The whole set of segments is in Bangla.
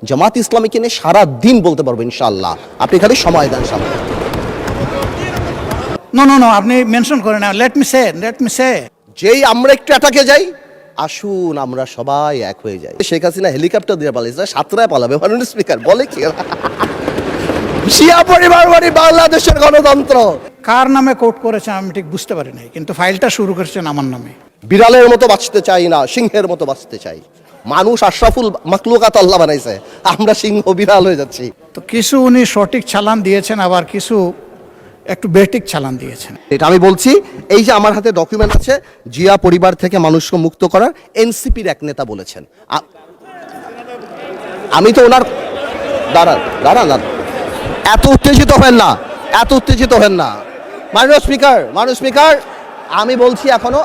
জামাত ইসলামীকে নিয়ে সারা দিন বলতে পারবো ইনশাআল্লাহ। আপনি খালি সময় দেন সামনে। নো আপনি মেনশন করেন না, লেট মি সে যেই আমরা একটু অ্যাটাকে যাই, আসুন আমরা সবাই এক হয়ে যাই। শেখ হাসিনা হেলিকপ্টার দিয়ে পালিয়েছে, সাতরায় পালাবে মাননীয় স্পিকার বলে কি? শিয়া পরিবার মানে বাংলাদেশের গণতন্ত্র। কার নামে কোর্ট করেছে আমি ঠিক বুঝতে পারি নাই, কিন্তু ফাইলটা শুরু করেছেন আমার নামে। বিড়ালের মতো বাঁচতে চাই না, সিংহের মতো বাঁচতে চাই। মানুষ আশরাফুল মাখলুকাত আল্লাহ বানাইছে, আমরা সিংহ বিড়াল হয়ে যাচ্ছি। তো কিছু উনি সঠিক চালান দিয়েছেন, আবার কিছু একটু বেঠিক চালান দিয়েছেন। এটা আমি বলছি, এই যে আমার হাতে ডকুমেন্ট আছে, জিয়া পরিবার থেকে মানুষকে মুক্ত করার এনসিপির এক নেতা বলেছেন। আমি তো ওনার দাঁড়ান এত উত্তেজিত হেন না মাননীয় স্পিকার, আমি বলছি এখনো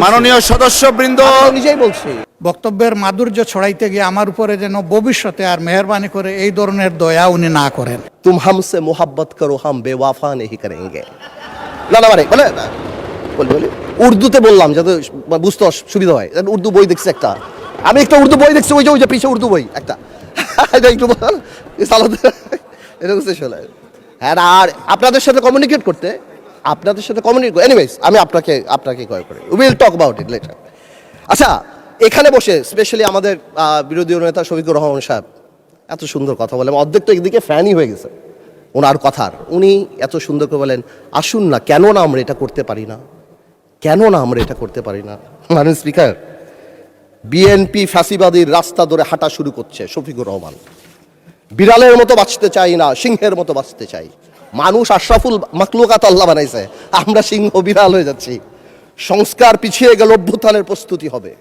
মাননীয় সদস্যবৃন্দ, নিজেই বলছি। বক্তব্যের মাধুর্য ছড়াইতে গিয়ে আমার উপরে যেন ভবিষ্যতে আর মেহরবানি করে এই ধরনের দয়া উনি না করেন। তুম হামসে মোহাব্বত করো, হাম বেওয়াফা নেহি করেঙ্গে। না মানে বলে উর্দুতে বললাম যাতে বুঝতে সুবিধা হয়। উর্দু বই দেখছি একটা, আমি একটা উর্দু বই দেখছি, ওই যে পিছিয়ে উর্দু বই একটা, একটু বল হ্যাঁ। আর আপনাদের সাথে কমিউনিকেট এনিওয়েজ আমি আপনাকে কল করি, will talk about it later. আচ্ছা, এখানে বসে স্পেশালি আমাদের বিরোধী নেতা শফিকুর রহমান সাহেব এত সুন্দর কথা বলেন, অর্ধেক তো একদিকে ফ্যানই হয়ে গেছে ওনার কথার। উনি এত সুন্দর করে বলেন, আসুন না, কেন না আমরা এটা করতে পারি না। মাননীয় স্পিকার, বিএনপি ফ্যাসিবাদীর রাস্তা ধরে হাঁটা শুরু করছে শফিকুর রহমান। বিড়ালের মতো বাঁচতে চাই না, সিংহের মতো বাঁচতে চাই। মানুষ আশরাফুল মাখলুকাত আল্লাহ বানাইছে, আমরা সিংহ বিড়াল হয়ে যাচ্ছি। সংস্কার পিছিয়ে গেল, অভ্যুত্থানের প্রস্তুতি হবে।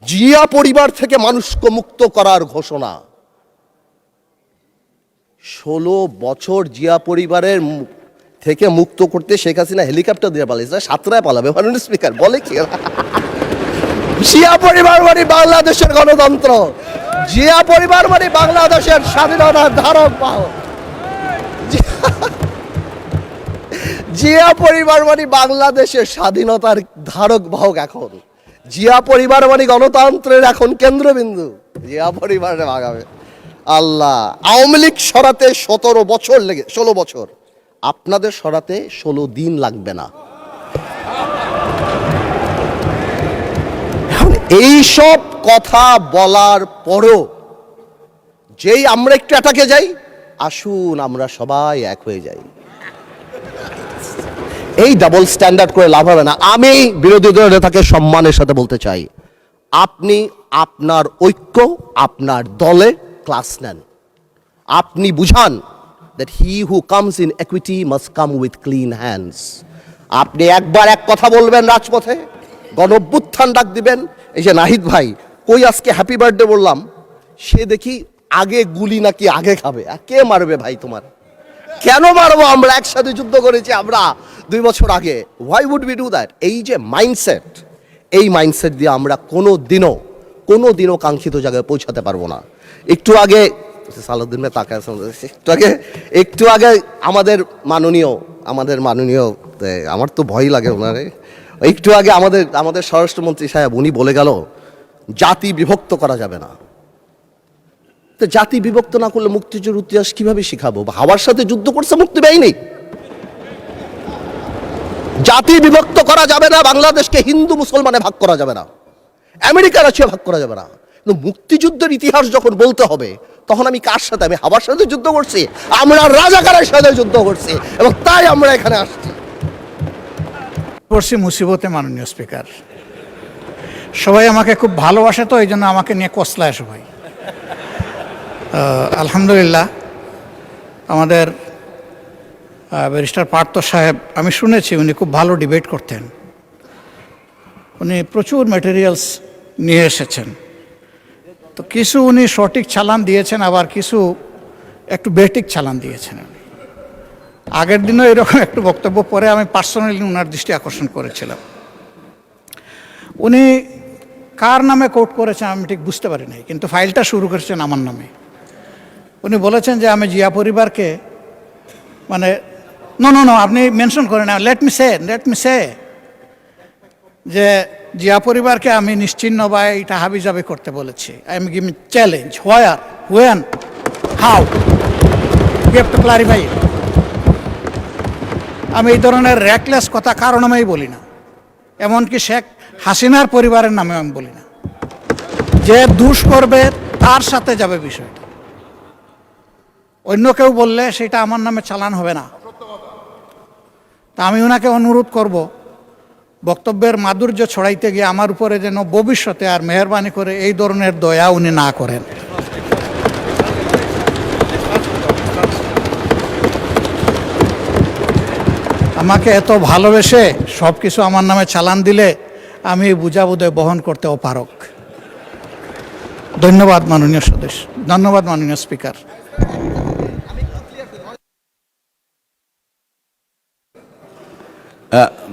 জিয়া পরিবার থেকে মানুষকে মুক্ত করার ঘোষণা। 16 বছর জিয়া পরিবারের থেকে মুক্ত করতে শেখ হাসিনা হেলিকপ্টার দিয়ে পালিয়েছে, সাতরায় পালাবে মাননীয় স্পিকার বলে কি? জিয়া পরিবার মানে বাংলাদেশের গণতন্ত্র, জিয়া পরিবার মানে বাংলাদেশের স্বাধীনতার ধারক বাহক। জিয়া পরিবার মানে বাংলাদেশের স্বাধীনতার ধারক বাহক। এখন জিয়া পরিবার মানে গণতন্ত্রের এখন কেন্দ্রবিন্দু। জিয়া পরিবারে ভাগাবে আল্লাহ। আওয়ামী লীগ সরাতে 16 বছর, আপনাদের সরাতে 16 দিন লাগবে না। এইসব কথা বলার পরও যেই আমরা একটু অ্যাটাকে যাই, আসুন আমরা সবাই এক হয়ে যাই। এই ডাবল স্ট্যান্ডার্ড করে লাভ হবে না। আমি বিরোধী দলের নেতাকে সম্মানের সাথে বলতে চাই, আপনি আপনার ঐক্য, আপনার দলে ক্লাস নেন। আপনি বুঝান that he who comes in equity must come with clean hands. আপনি একবার এক কথা বলবেন রাজপথে, গণঅভ্যুত্থান ডাক দিবেন। এই যে নাহিদ ভাই কই আজকে হ্যাপি বার্থডে বললাম, সে দেখি আগে গুলি নাকি আগে খাবে। কে মারবে ভাই তোমার? কেন মারবো? আমরা একসাথে যুদ্ধ করেছি আমরা 2 বছর আগে। Why would we do that? এই যে মাইন্ডসেট, এই মাইন্ডসেট দিয়ে আমরা কোনো দিনও কাঙ্ক্ষিত জায়গায় পৌঁছাতে পারবো না। একটু আগে সালাউদ্দিন তাকায়, একটু আগে আমাদের মাননীয় আমার তো ভয় লাগে ওনারে, একটু আগে আমাদের স্বরাষ্ট্রমন্ত্রী সাহেব উনি বলে গেল জাতি বিভক্ত করা যাবে না। তো জাতি বিভক্ত না করলে মুক্তিযুদ্ধের ইতিহাস কিভাবে শিখাবো? হাওয়ার সাথে যুদ্ধ করছে মুক্তি বাহিনী। জাতি বিভক্ত করা যাবে না, বাংলাদেশকে হিন্দু মুসলমানে ভাগ করা যাবে না, আমেরিকা রাশিয়া ভাগ করা যাবে না। কিন্তু মুক্তিযুদ্ধের ইতিহাস যখন বলতে হবে, তখন আমি কার সাথে? আমি হাওয়ার সাথে যুদ্ধ করছি, আমরা রাজাকারের সাথে যুদ্ধ করছি, এবং তাই আমরা এখানে আসছি। পড়ছি মুসিবতে মাননীয় স্পিকার, সবাই আমাকে খুব ভালোবাসে, তো এই জন্য আমাকে নিয়ে কসলায় সবাই। আলহামদুলিল্লাহ, আমাদের ব্যারিস্টার পার্থ সাহেব, আমি শুনেছি উনি খুব ভালো ডিবেট করতেন। উনি প্রচুর ম্যাটেরিয়ালস নিয়ে এসেছেন। তো কিছু উনি সঠিক চালান দিয়েছেন, আবার কিছু একটু বেঠিক চালান দিয়েছেন। আগের দিনও এরকম একটু বক্তব্য পরে আমি পার্সোনালি ওনার দৃষ্টি আকর্ষণ করেছিলাম। উনি কার নামে কোর্ট করেছেন আমি ঠিক বুঝতে পারি নাই, কিন্তু ফাইলটা শুরু করেছেন আমার নামে। উনি বলেছেন যে আমি জিয়া পরিবারকে মানে নো আপনি মেনশন করেন না, লেট মি সে যে জিয়া পরিবারকে আমি নিশ্চিহ্ন বা এটা হাবিজাবি করতে বলেছি। I am giving challenge, where, when, how, you have to clarify. আমি এই ধরনের র্যাকলেস কথা কারো নামেই বলি না, এমনকি শেখ হাসিনার পরিবারের নামে আমি বলি না। যে দুষ করবে তার সাথে যাবে বিষয়টা, অন্য কেউ বললে সেটা আমার নামে চালান হবে না। তা আমি ওনাকে অনুরোধ করব, বক্তব্যের মাধুর্য ছড়াইতে গিয়ে আমার উপরে যেন ভবিষ্যতে আর মেহরবানি করে এই ধরনের দয়া উনি না করেন। আমাকে এত ভালোবেসে সব কিছু আমার নামে চালান দিলে আমি বুঝাবুঝে বহন করতে অপারক। ধন্যবাদ মাননীয় সদস্য, ধন্যবাদ মাননীয় স্পিকার।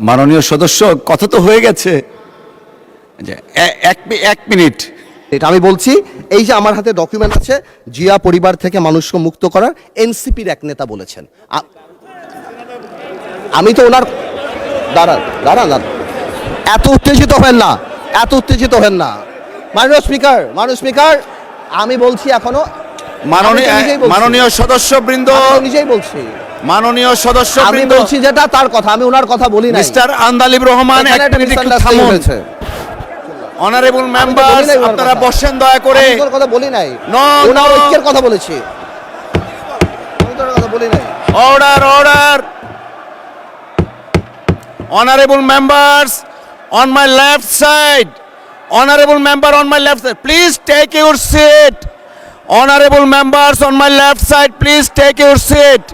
মাননীয় সদস্য, কথা তো হয়ে গেছে। যে এক মিনিট। এটা আমি বলছি, এই যে আমার হাতে ডকুমেন্ট আছে, জিয়া পরিবার থেকে মানুষকে মুক্ত করার এনসিপির এক নেতা বলেছেন। আমি তো ওনার দাঁড়ান দাঁড়ান দাঁড়ান, এত উত্তেজিত হেন না, এত উত্তেজিত হেন না। মাননীয় স্পিকার, আমি বলছি এখনো, মাননীয় সদস্যবৃন্দ, নিজেই বলছি, মাননীয় আমি সদস্যবৃন্দ, বলছি যেটা তার কথা, আমি ওনার কথা বলি না। মিস্টার আন্দালিব রহমান, এক মিনিট একটু থামুন। অনারেবল মেম্বার, আপনারা বসেন দয়া করে। তোর কথা বলি নাই, ওনার ঐক্যের কথা বলেছি, আমি তোর কথা বলি নাই। Order. Honorable members on my left side. Honorable member on my left side, please take your seat. Honorable members on my left side, please take your seat.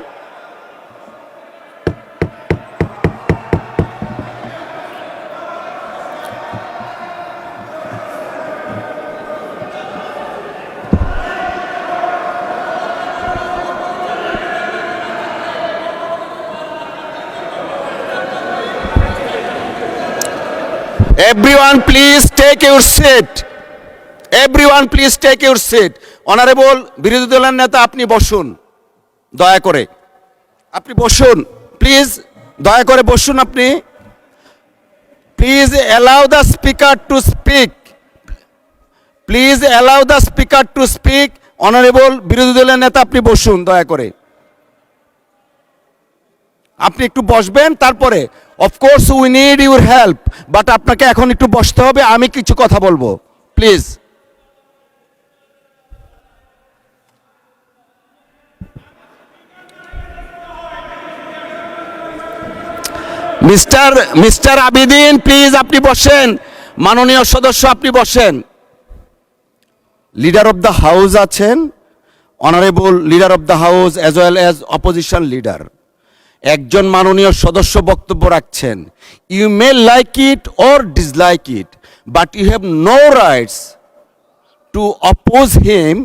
Everyone please take your seat. Everyone please take your seat. Honorable বিরোধী দলের নেতা, আপনি বসুন দয়া করে, আপনি বসুন প্লিজ, দয়া করে বসুন আপনি। Please allow the speaker to speak. Please allow the speaker to speak. Honorable বিরোধী দলের নেতা, আপনি বসুন দয়া করে। আপনি একটু বসবেন, তারপরে of course we need your help, but আপনাকে এখন একটু বসতে হবে, আমি কিছু কথা বলবো প্লিজ। মিস্টার আবিদিন, প্লিজ আপনি বসেন। মাননীয় সদস্য, আপনি বসেন। লিডার অফ দ্য হাউস আছেন, honourable leader of the house as well as opposition leader. একজন মাননীয় সদস্য বক্তব্য রাখছেন। You may like it or dislike it, but you have no rights to oppose him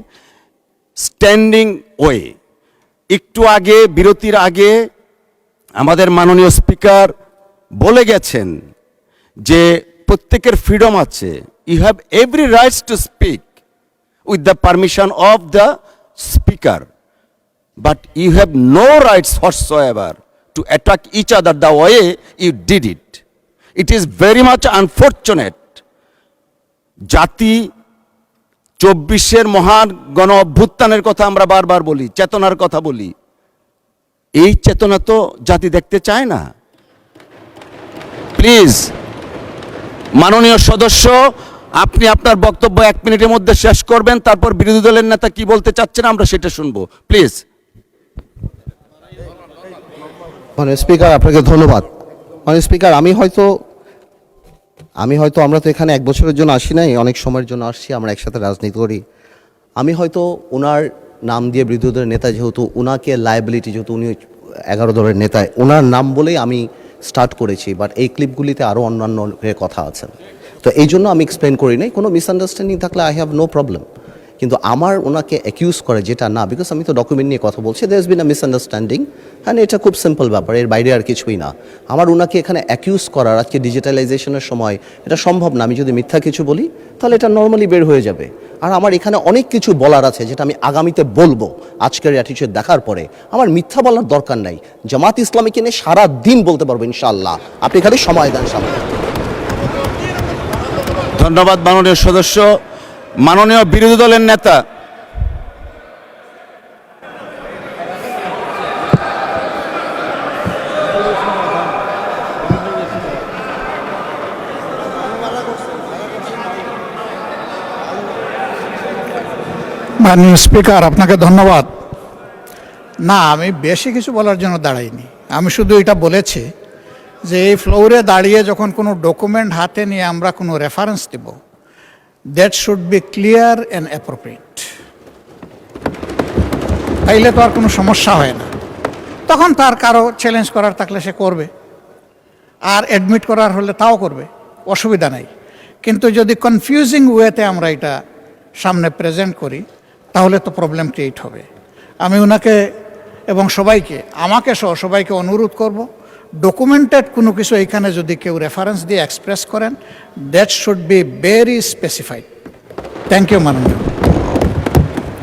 standing way. একটু আগে, বিরতির আগে আমাদের মাননীয় স্পিকার বলে গেছেন যে প্রত্যেকের ফ্রিডম আছে। You have every rights to speak with the permission of the speaker, but you have no rights whatsoever to attack each other the way you did it. It is very much unfortunate. জাতি 24-এর মহান গণ অভ্যুত্থানের কথা আমরা বারবার বলি, চেতনার কথা বলি। এই চেতনা তো জাতি দেখতে চায় না। প্লিজ মাননীয় সদস্য, আপনি আপনার বক্তব্য 1 মিনিটের মধ্যে শেষ করবেন, তারপর বিরোধী দলের নেতা কি বলতে চাচ্ছেন আমরা সেটা শুনবো প্লিজ। মানে স্পিকার, আপনাকে ধন্যবাদ। মানে স্পিকার, আমি হয়তো আমরা তো এখানে 1 বছরের জন্য আসি নাই, অনেক সময়ের জন্য আসছি, আমরা একসাথে রাজনীতি করি। আমি হয়তো ওনার নাম দিয়ে বিরোধী দলের নেতা, যেহেতু ওনাকে লায়াবিলিটি, যেহেতু উনি 11 দলের নেতা, ওনার নাম বলেই আমি স্টার্ট করেছি, বাট এই ক্লিপগুলিতে আরও অন্যান্য কথা আছেন, তো এই জন্য আমি এক্সপ্লেন করি নাই। কোনো মিসআন্ডারস্ট্যান্ডিং থাকলে আই হ্যাভ নো প্রবলেম, কিন্তু আমার ওনাকে অ্যাকিউজ করে যেটা না, বিকজ আমি তো ডকুমেন্ট নিয়ে কথা বলছি, there is bin a misunderstanding, হ্যাঁ এটা খুব সিম্পল ব্যাপার, এর বাইরে আর কিছুই না। আমার ওনাকে এখানে অ্যাকিউজ করার, আজকে ডিজিটালাইজেশনের সময় এটা সম্ভব না। আমি যদি মিথ্যা কিছু বলি তাহলে এটা নর্মালি বের হয়ে যাবে, আর আমার এখানে অনেক কিছু বলার আছে যেটা আমি আগামীতে বলবো। আজকের অ্যাটিটিউড দেখার পরে আমার মিথ্যা বলার দরকার নাই, জামাত ইসলামীকে নিয়ে সারা দিন বলতে পারবো ইনশাআল্লাহ, আপনি খালি সময় দেন সামনে। ধন্যবাদ মাননীয় সদস্য। মাননীয় বিরোধী দলের নেতা মাননীয় স্পিকার, আপনাকে ধন্যবাদ। না, আমি বেশি কিছু বলার জন্য দাঁড়াইনি। আমি শুধু এটা বলেছি যে এই ফ্লোরে দাঁড়িয়ে যখন কোনো ডকুমেন্ট হাতে নিয়ে আমরা কোনো রেফারেন্স দেব, that should be clear and appropriate. তাইলে তো আর কোনো সমস্যা হয় না। তখন তার কারো চ্যালেঞ্জ করার থাকলে সে করবে, আর অ্যাডমিট করার হলে তাও করবে, অসুবিধা নাই। কিন্তু যদি কনফিউজিং ওয়েতে আমরা এটা সামনে প্রেজেন্ট করি তাহলে তো প্রবলেম ক্রিয়েট হবে। আমি ওনাকে এবং সবাইকে, আমাকে সহ সবাইকে অনুরোধ করব, ডকুমেন্টেড কোনো কিছু এখানে যদি কেউ রেফারেন্স দিয়ে এক্সপ্রেস করেন, that should be very specified. Thank you মাননীয়।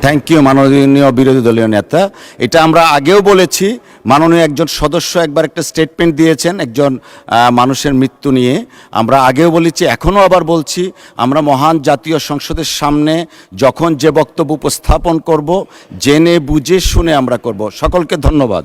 থ্যাংক ইউ মাননীয় বিরোধী দলীয় নেতা। এটা আমরা আগেও বলেছি, মাননীয় একজন সদস্য একবার একটা স্টেটমেন্ট দিয়েছেন একজন মানুষের মৃত্যু নিয়ে। আমরা আগেও বলেছি, এখনও আবার বলছি, আমরা মহান জাতীয় সংসদের সামনে যখন যে বক্তব্য উপস্থাপন করব, জেনে বুঝে শুনে আমরা করব। সকলকে ধন্যবাদ।